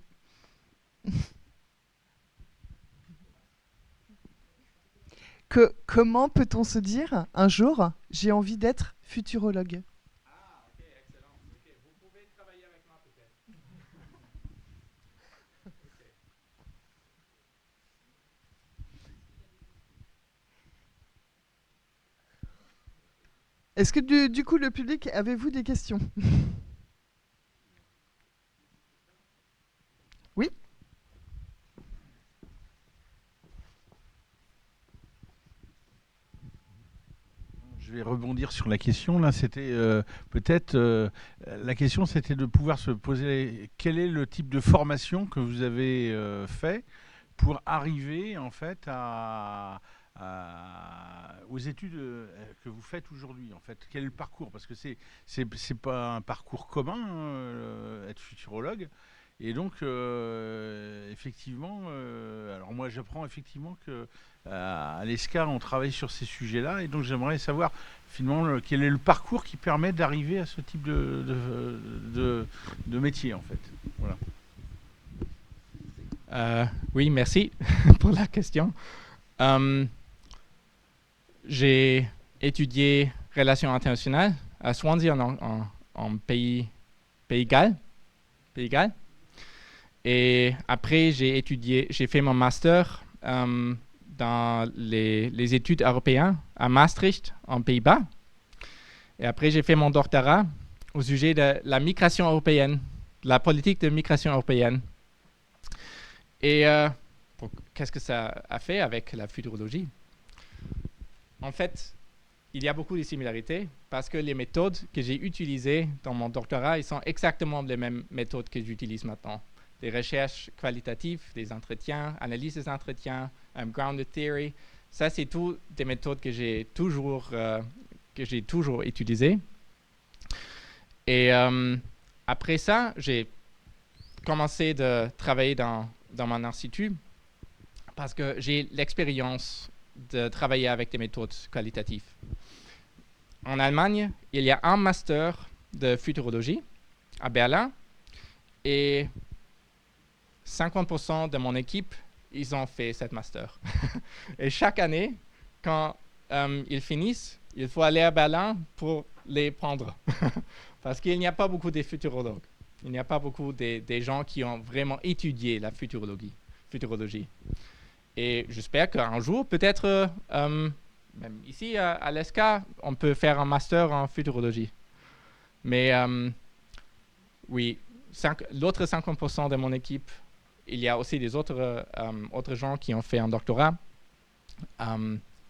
Comment peut-on se dire un jour j'ai envie d'être futurologue? Ah, ok, excellent. Okay. Vous pouvez travailler avec moi peut-être. Okay. Est-ce que du coup le public, avez-vous des questions? Oui. Je vais rebondir sur la question. Là, c'était peut-être la question, c'était de pouvoir se poser quel est le type de formation que vous avez fait pour arriver en fait aux études que vous faites aujourd'hui. En fait, quel est le parcours? Parce que c'est pas un parcours commun être futurologue. Et donc, effectivement, alors moi j'apprends effectivement que à l'ESCA on travaille sur ces sujets-là, et donc j'aimerais savoir finalement quel est le parcours qui permet d'arriver à ce type de métier en fait. Voilà. Oui, merci pour la question. J'ai étudié relations internationales à Swansea en Pays Galles. Et après, j'ai fait mon master dans les études européennes à Maastricht, en Pays-Bas. Et après, j'ai fait mon doctorat au sujet de la migration européenne, la politique de migration européenne. Et qu'est-ce que ça a fait avec la futurologie? En fait, il y a beaucoup de similarités parce que les méthodes que j'ai utilisées dans mon doctorat, ils sont exactement les mêmes méthodes que j'utilise maintenant. Des recherches qualitatives, des entretiens, analyse des entretiens, grounded theory. Ça, c'est tout des méthodes que j'ai toujours utilisées. Et après ça, j'ai commencé de travailler dans mon institut parce que j'ai l'expérience de travailler avec des méthodes qualitatives. En Allemagne, il y a un master de futurologie à Berlin et 50% de mon équipe, ils ont fait cette master. Et chaque année, quand ils finissent, il faut aller à Berlin pour les prendre. Parce qu'il n'y a pas beaucoup de futurologues. Il n'y a pas beaucoup des gens qui ont vraiment étudié la futurologie. Et j'espère qu'un jour, peut-être, même ici à l'ESCA, on peut faire un master en futurologie. Mais oui, l'autre 50% de mon équipe, il y a aussi des autres gens qui ont fait un doctorat,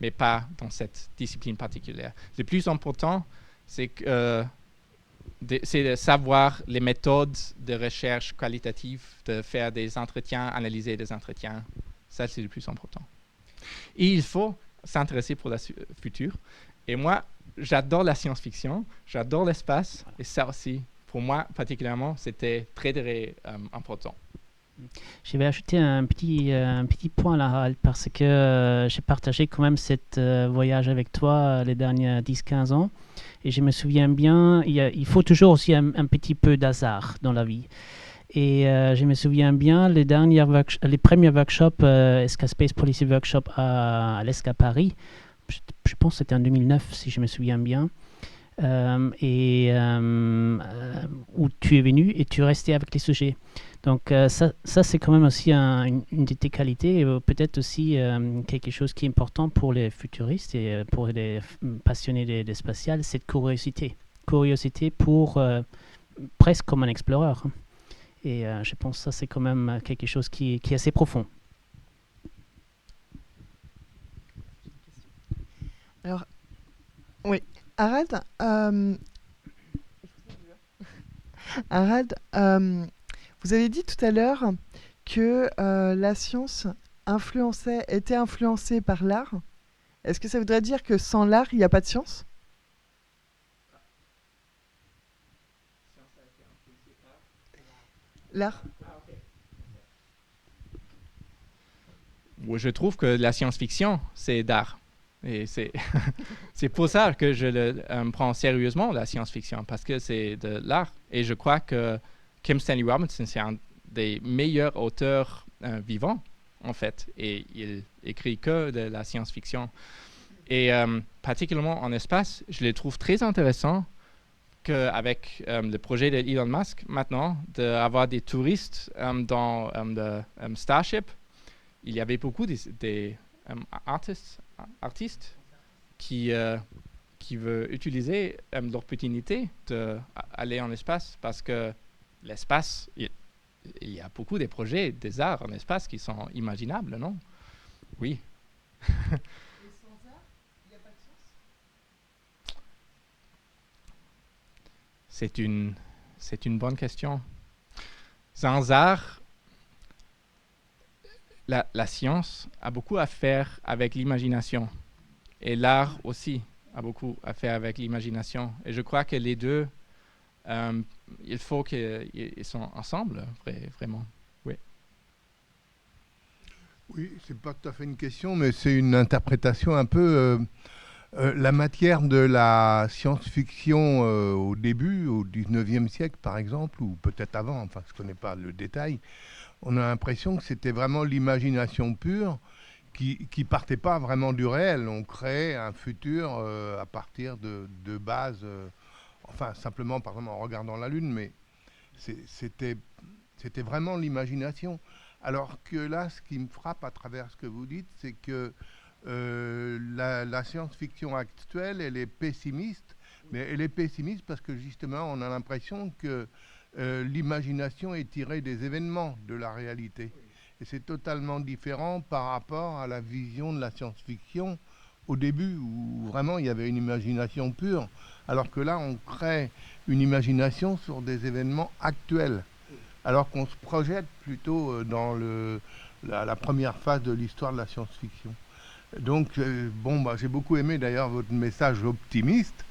mais pas dans cette discipline particulière. Le plus important, c'est de savoir les méthodes de recherche qualitative, de faire des entretiens, analyser des entretiens. Ça, c'est le plus important. Et il faut s'intéresser pour le futur. Et moi, j'adore la science-fiction, j'adore l'espace, et ça aussi, pour moi particulièrement, c'était très, très important. Je vais ajouter un petit point là, Harald, parce que j'ai partagé quand même cet voyage avec toi les derniers 10-15 ans. Et je me souviens bien, il faut toujours aussi un petit peu d'hasard dans la vie. Et je me souviens bien, les premiers workshops, ESCA Space Policy Workshop à l'ESCA Paris, je pense que c'était en 2009, si je me souviens bien, où tu es venu et tu es resté avec les sujets. Donc ça c'est quand même aussi une de tes qualités, et peut-être aussi quelque chose qui est important pour les futuristes et pour les passionnés des spatiales, cette curiosité. Curiosité pour presque comme un explorer. Et je pense que ça, c'est quand même quelque chose qui est assez profond. Alors, oui, Harald, vous avez dit tout à l'heure que la science était influencée par l'art. Est-ce que ça voudrait dire que sans l'art, il n'y a pas de science ? L'art. Je trouve que la science-fiction, c'est d'art. Et c'est pour ça que je le prends sérieusement, la science-fiction, parce que c'est de l'art. Et je crois que Kim Stanley Robinson, c'est un des meilleurs auteurs vivants, en fait. Et il écrit que de la science-fiction. Et particulièrement en espace, je le trouve très intéressant qu'avec le projet de Elon Musk, maintenant, d'avoir des touristes dans le Starship, il y avait beaucoup des artistes qui veulent utiliser l'opportunité d'aller en espace, parce que l'espace, il y a beaucoup de projets, des arts en espace qui sont imaginables, non? Oui. C'est une bonne question. Zanzar, la science a beaucoup à faire avec l'imagination. Et l'art aussi a beaucoup à faire avec l'imagination. Et je crois que les deux, il faut qu'ils soient ensemble, vraiment. Oui. Oui, c'est pas tout à fait une question, mais c'est une interprétation un peu... la matière de la science-fiction au début, au 19e siècle par exemple, ou peut-être avant, enfin je ne connais pas le détail, on a l'impression que c'était vraiment l'imagination pure qui partait pas vraiment du réel. On créait un futur à partir de bases, enfin simplement par exemple en regardant la Lune, mais c'était vraiment l'imagination. Alors que là, ce qui me frappe à travers ce que vous dites, c'est que la science-fiction actuelle, elle est pessimiste, mais elle est pessimiste parce que justement, on a l'impression que l'imagination est tirée des événements de la réalité. Et c'est totalement différent par rapport à la vision de la science-fiction au début, où vraiment il y avait une imagination pure, alors que là, on crée une imagination sur des événements actuels, alors qu'on se projette plutôt dans la première phase de l'histoire de la science-fiction. Donc, j'ai beaucoup aimé d'ailleurs votre message optimiste.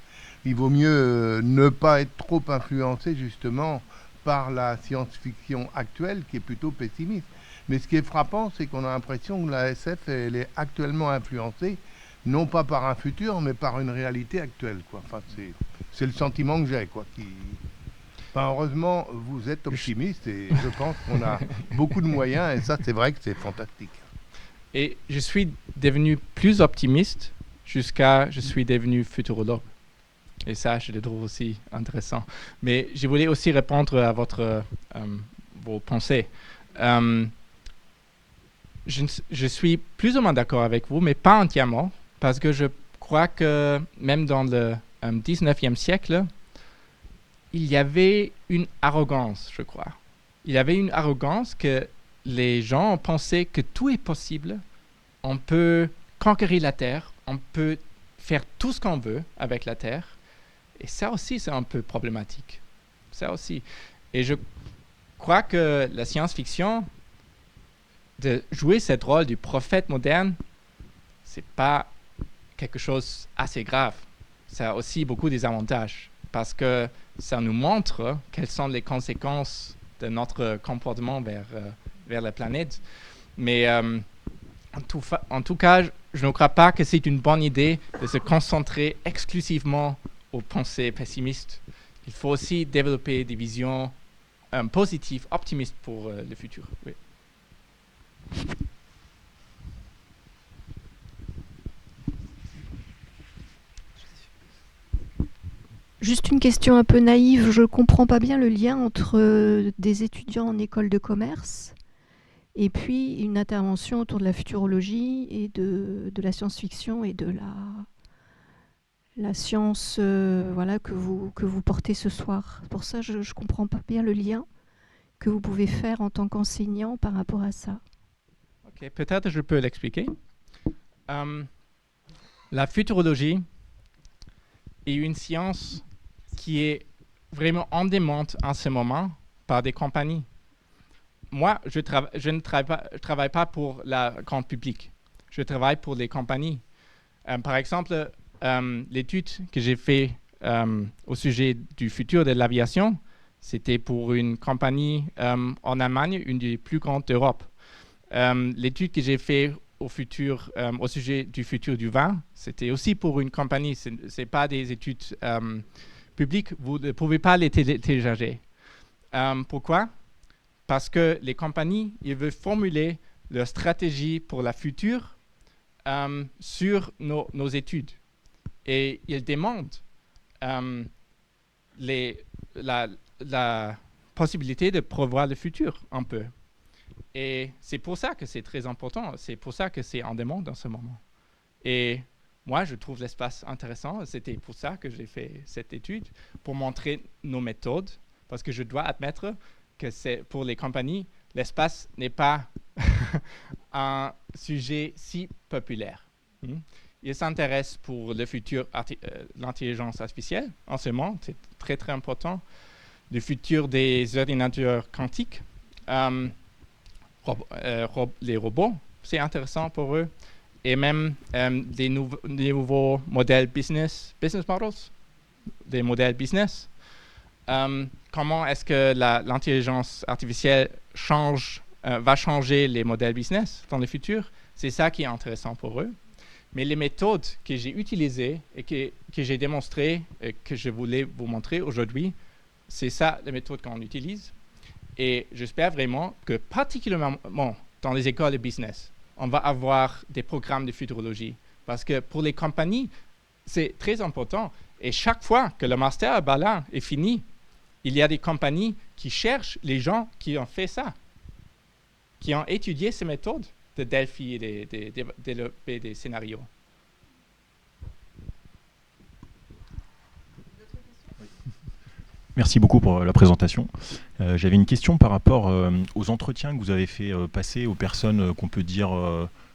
Il vaut mieux ne pas être trop influencé justement par la science-fiction actuelle qui est plutôt pessimiste. Mais ce qui est frappant, c'est qu'on a l'impression que la SF, elle est actuellement influencée, non pas par un futur, mais par une réalité actuelle, quoi. Enfin, c'est le sentiment que j'ai, quoi. Enfin, heureusement, vous êtes optimiste et je pense qu'on a beaucoup de moyens et ça, c'est vrai que c'est fantastique. Et je suis devenu plus optimiste jusqu'à je suis devenu futurologue. Et ça, je le trouve aussi intéressant. Mais je voulais aussi répondre à vos pensées. Je suis plus ou moins d'accord avec vous, mais pas entièrement, parce que je crois que même dans le 19e siècle, il y avait une arrogance, je crois. Il y avait une arrogance que les gens pensaient que tout est possible. On peut conquérir la Terre, on peut faire tout ce qu'on veut avec la Terre. Et ça aussi, c'est un peu problématique. Ça aussi. Et je crois que la science-fiction, de jouer ce rôle du prophète moderne, c'est pas quelque chose assez grave. Ça a aussi beaucoup des avantages parce que ça nous montre quelles sont les conséquences de notre comportement vers la planète. Mais en tout cas, je ne crois pas que c'est une bonne idée de se concentrer exclusivement aux pensées pessimistes. Il faut aussi développer des visions positives, optimistes pour le futur. Oui. Juste une question un peu naïve, je ne comprends pas bien le lien entre des étudiants en école de commerce et puis une intervention autour de la futurologie et de la science-fiction et de la science que vous portez ce soir. Pour ça, je ne comprends pas bien le lien que vous pouvez faire en tant qu'enseignant par rapport à ça. Ok, peut-être je peux l'expliquer. La futurologie est une science qui est vraiment en demande en ce moment par des compagnies. Moi, je ne travaille pas pour le grand public. Je travaille pour les compagnies. Par exemple, l'étude que j'ai faite au sujet du futur de l'aviation, c'était pour une compagnie en Allemagne, une des plus grandes d'Europe. L'étude que j'ai faite au sujet du futur du vin, c'était aussi pour une compagnie. Ce n'est pas des études publiques. Vous ne pouvez pas les télécharger. Pourquoi? Parce que les compagnies, ils veulent formuler leur stratégie pour la future sur nos études. Et ils demandent la possibilité de prévoir le futur un peu. Et c'est pour ça que c'est très important. C'est pour ça que c'est en demande en ce moment. Et moi, je trouve l'espace intéressant. C'était pour ça que j'ai fait cette étude, pour montrer nos méthodes. Parce que je dois admettre que pour les compagnies, l'espace n'est pas un sujet si populaire. ils s'intéressent pour le futur l'intelligence artificielle en ce moment, c'est très très important, le futur des ordinateurs quantiques, les robots, c'est intéressant pour eux, et même des nouveaux modèles business models, des modèles business. Comment est-ce que l'intelligence artificielle va changer les modèles business dans le futur? C'est ça qui est intéressant pour eux. Mais les méthodes que j'ai utilisées et que j'ai démontrées et que je voulais vous montrer aujourd'hui, c'est ça les méthodes qu'on utilise. Et j'espère vraiment que particulièrement dans les écoles de business, on va avoir des programmes de futurologie. Parce que pour les compagnies, c'est très important. Et chaque fois que le master à Berlin est fini, il y a des compagnies qui cherchent les gens qui ont fait ça, qui ont étudié ces méthodes de Delphi et de développer des scénarios. Merci beaucoup pour la présentation. J'avais une question par rapport aux entretiens que vous avez fait passer aux personnes qu'on peut dire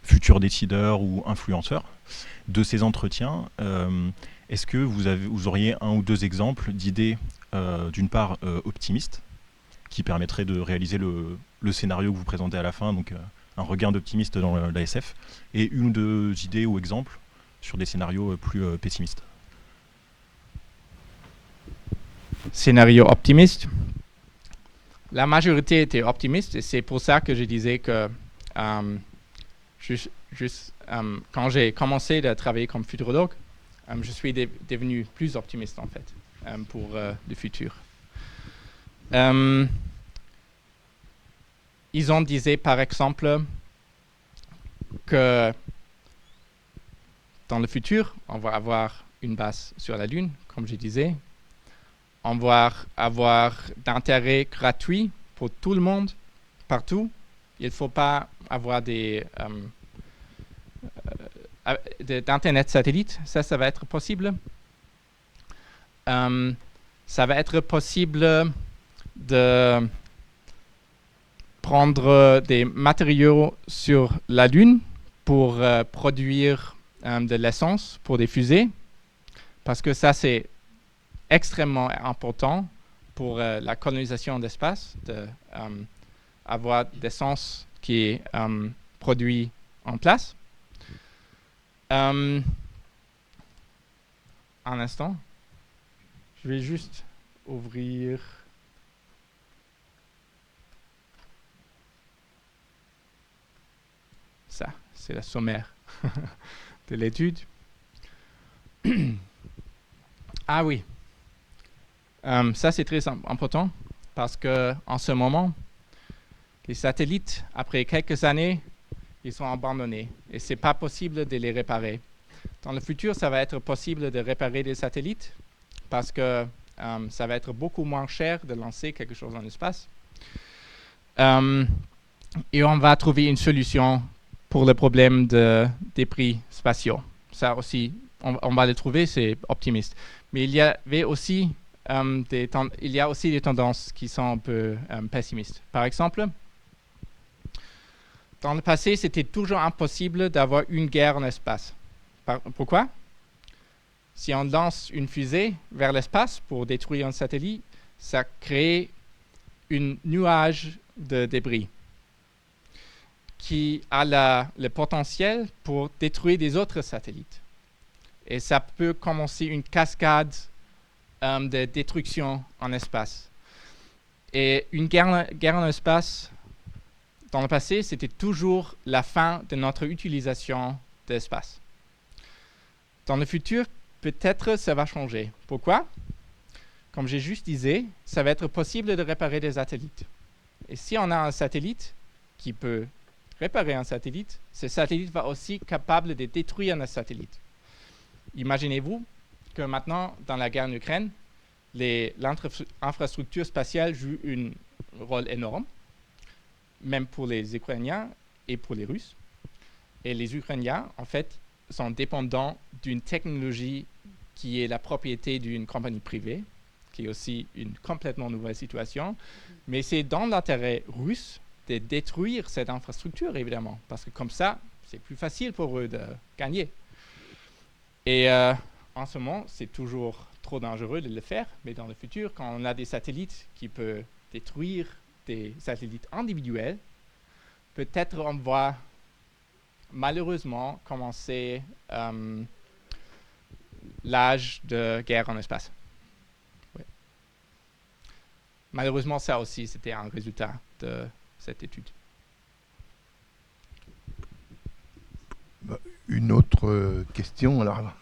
futurs décideurs ou influenceurs. De ces entretiens, est-ce que vous auriez un ou deux exemples d'idées, d'une part optimistes, qui permettraient de réaliser le scénario que vous présentez à la fin, donc un regain d'optimiste dans l'ASF, et une ou deux idées ou exemples sur des scénarios plus pessimistes? Scénario optimiste. La majorité était optimiste et c'est pour ça que je disais que quand j'ai commencé à travailler comme futurologue, je suis devenu plus optimiste en fait pour le futur. Ils ont dit par exemple que dans le futur, on va avoir une base sur la Lune, comme je disais. On va avoir d'intérêt gratuit pour tout le monde, partout. Il ne faut pas avoir d'Internet satellite. Ça va être possible. Ça va être possible de prendre des matériaux sur la Lune pour produire de l'essence pour des fusées. Parce que ça, c'est extrêmement important pour la colonisation d'espace, d'avoir d'essence qui est produit en place. Un instant. Je vais juste ouvrir. Ça, c'est la sommaire de l'étude. Ah oui. Ça, c'est très important parce qu'en ce moment, les satellites, après quelques années, ils sont abandonnés et ce n'est pas possible de les réparer. Dans le futur, ça va être possible de réparer des satellites parce que ça va être beaucoup moins cher de lancer quelque chose dans l'espace. Et on va trouver une solution pour le problème des prix spatiaux. Ça aussi, on va le trouver, c'est optimiste. Mais il y avait aussi il y a aussi des tendances qui sont un peu pessimistes. Par exemple, dans le passé, c'était toujours impossible d'avoir une guerre en espace. Pourquoi? Si on lance une fusée vers l'espace pour détruire un satellite, ça crée un nuage de débris qui a le potentiel pour détruire des autres satellites. Et ça peut commencer une cascade de destruction en espace. Et une guerre en espace, dans le passé, c'était toujours la fin de notre utilisation de l'espace. Dans le futur, peut-être ça va changer. Pourquoi? Comme j'ai juste dit, ça va être possible de réparer des satellites. Et si on a un satellite qui peut réparer un satellite, ce satellite va aussi être capable de détruire un satellite. Imaginez-vous que maintenant, dans la guerre en Ukraine, l'infrastructure spatiale joue un rôle énorme, même pour les Ukrainiens et pour les Russes. Et les Ukrainiens, en fait, sont dépendants d'une technologie qui est la propriété d'une compagnie privée, qui est aussi une complètement nouvelle situation. Mais c'est dans l'intérêt russe de détruire cette infrastructure, évidemment, parce que comme ça, c'est plus facile pour eux de gagner. Et en ce moment, c'est toujours trop dangereux de le faire, mais dans le futur, quand on a des satellites qui peuvent détruire des satellites individuels, peut-être on va malheureusement commencer l'âge de guerre en espace. Oui. Malheureusement, ça aussi, c'était un résultat de cette étude. Une autre question, alors.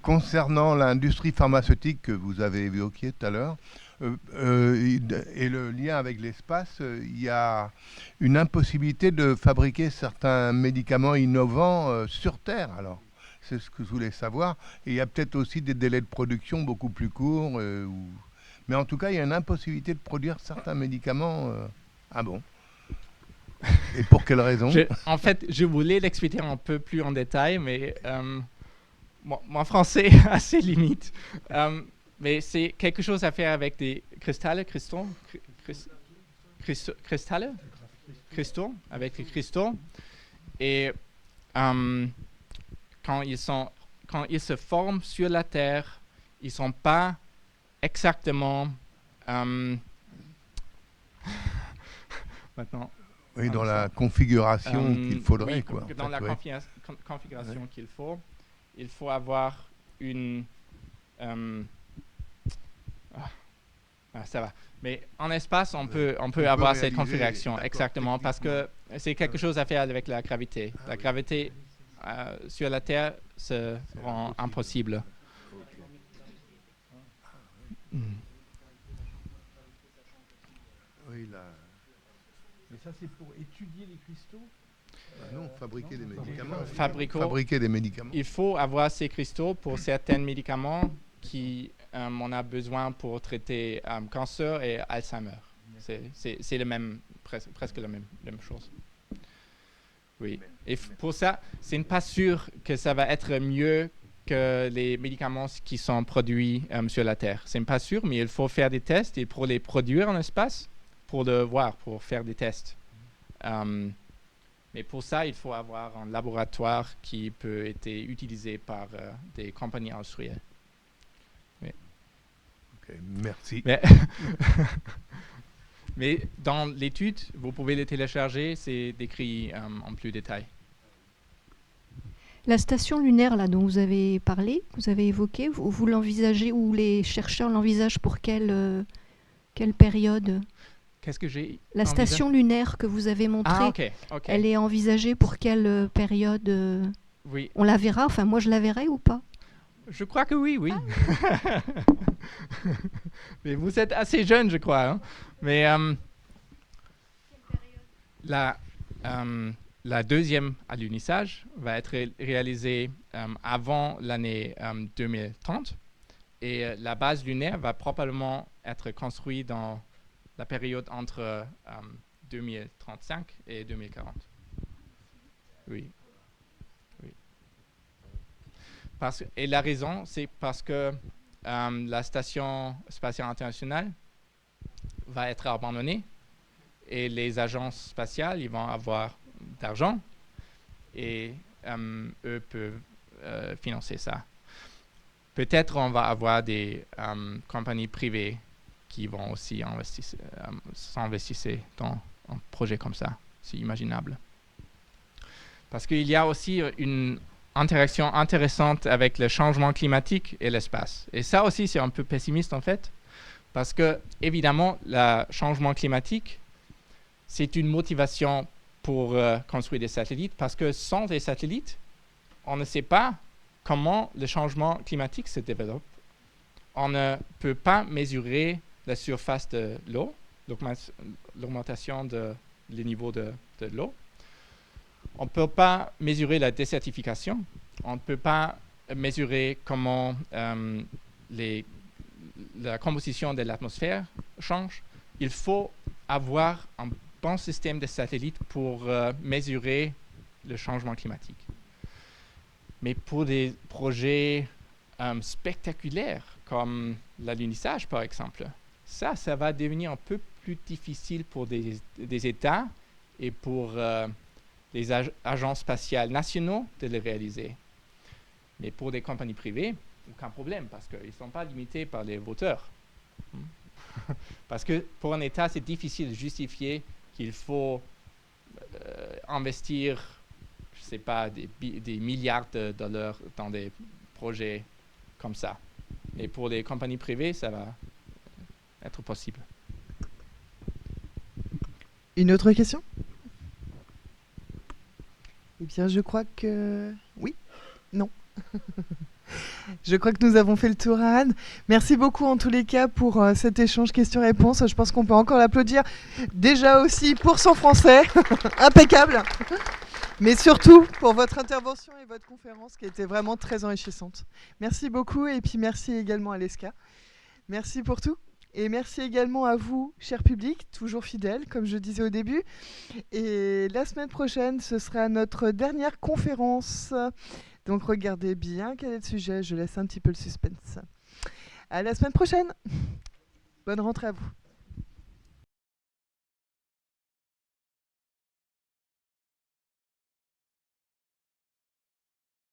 Concernant l'industrie pharmaceutique que vous avez évoquée tout à l'heure, et le lien avec l'espace, il y a une impossibilité de fabriquer certains médicaments innovants sur Terre, alors. C'est ce que je voulais savoir. Et il y a peut-être aussi des délais de production beaucoup plus courts. Mais en tout cas, il y a une impossibilité de produire certains médicaments. Ah bon? Et pour quelle raison? En fait, je voulais l'expliquer un peu plus en détail, mais mon français est assez limite. Mais c'est quelque chose à faire avec des cristaux, avec des cristaux. Et quand ils se forment sur la Terre, ils ne sont pas exactement... maintenant... Oui, dans la configuration qu'il faudrait. Oui, quoi, dans la configuration qu'il faut, il faut avoir une... ça va. Mais en espace, on peut avoir cette configuration, exactement, parce que c'est quelque chose à faire avec la gravité. La gravité sur la Terre se rend impossible. Oui, Mais ça, c'est pour étudier les cristaux? Non, fabriquer des médicaments. Fabriquer des médicaments. Il faut avoir ces cristaux pour certains médicaments qui on a besoin pour traiter cancer et Alzheimer. C'est le même, presque la même chose. Oui. Et pour ça, c'est pas sûr que ça va être mieux que les médicaments qui sont produits sur la Terre. C'est pas sûr, mais il faut faire des tests et pour les produire en espace, pour le voir, pour faire des tests. Mais pour ça, il faut avoir un laboratoire qui peut être utilisé par des compagnies industrielles. Oui. Ok, merci. Mais dans l'étude, vous pouvez le télécharger, c'est décrit en plus détail. La station lunaire là, dont vous avez parlé, vous avez évoqué, vous l'envisagez ou les chercheurs l'envisagent pour quelle période? Qu'est-ce que j'ai La station lunaire que vous avez montrée, elle est envisagée pour quelle période? Oui. On la verra, enfin moi je la verrai ou pas? Je crois que oui. Mais vous êtes assez jeune, je crois. Hein. Mais la deuxième alunissage va être réalisée avant l'année 2030. Et la base lunaire va probablement être construite dans la période entre 2035 et 2040. Oui. Et la raison, c'est parce que la station spatiale internationale va être abandonnée et les agences spatiales, ils vont avoir d'argent et eux peuvent financer ça. Peut-être on va avoir des compagnies privées qui vont aussi s'investir dans un projet comme ça. C'est imaginable. Parce qu'il y a aussi une interaction intéressante avec le changement climatique et l'espace. Et ça aussi, c'est un peu pessimiste en fait, parce que évidemment, le changement climatique, c'est une motivation pour construire des satellites, parce que sans des satellites, on ne sait pas comment le changement climatique se développe. On ne peut pas mesurer la surface de l'eau, l'augmentation du niveau de l'eau. On ne peut pas mesurer la désertification. On ne peut pas mesurer comment la composition de l'atmosphère change. Il faut avoir un bon système de satellites pour mesurer le changement climatique. Mais pour des projets spectaculaires, comme l'alunissage par exemple, ça va devenir un peu plus difficile pour des États et pour les agences spatiales nationaux de le réaliser. Mais pour des compagnies privées, aucun problème, parce qu'ils ne sont pas limités par les voteurs. Parce que pour un État, c'est difficile de justifier qu'il faut investir, je ne sais pas, des milliards de dollars dans des projets comme ça. Mais pour les compagnies privées, ça va être possible. Une autre question? Eh bien, je crois que... Oui? Non. Je crois que nous avons fait le tour, Anne. Merci beaucoup en tous les cas pour cet échange questions-réponses. Je pense qu'on peut encore l'applaudir déjà aussi pour son français. Impeccable. Mais surtout pour votre intervention et votre conférence qui était vraiment très enrichissante. Merci beaucoup et puis merci également à l'ESCA. Merci pour tout. Et merci également à vous, cher public, toujours fidèle, comme je disais au début. Et la semaine prochaine, ce sera notre dernière conférence. Donc regardez bien quel est le sujet, je laisse un petit peu le suspense. À la semaine prochaine. Bonne rentrée à vous.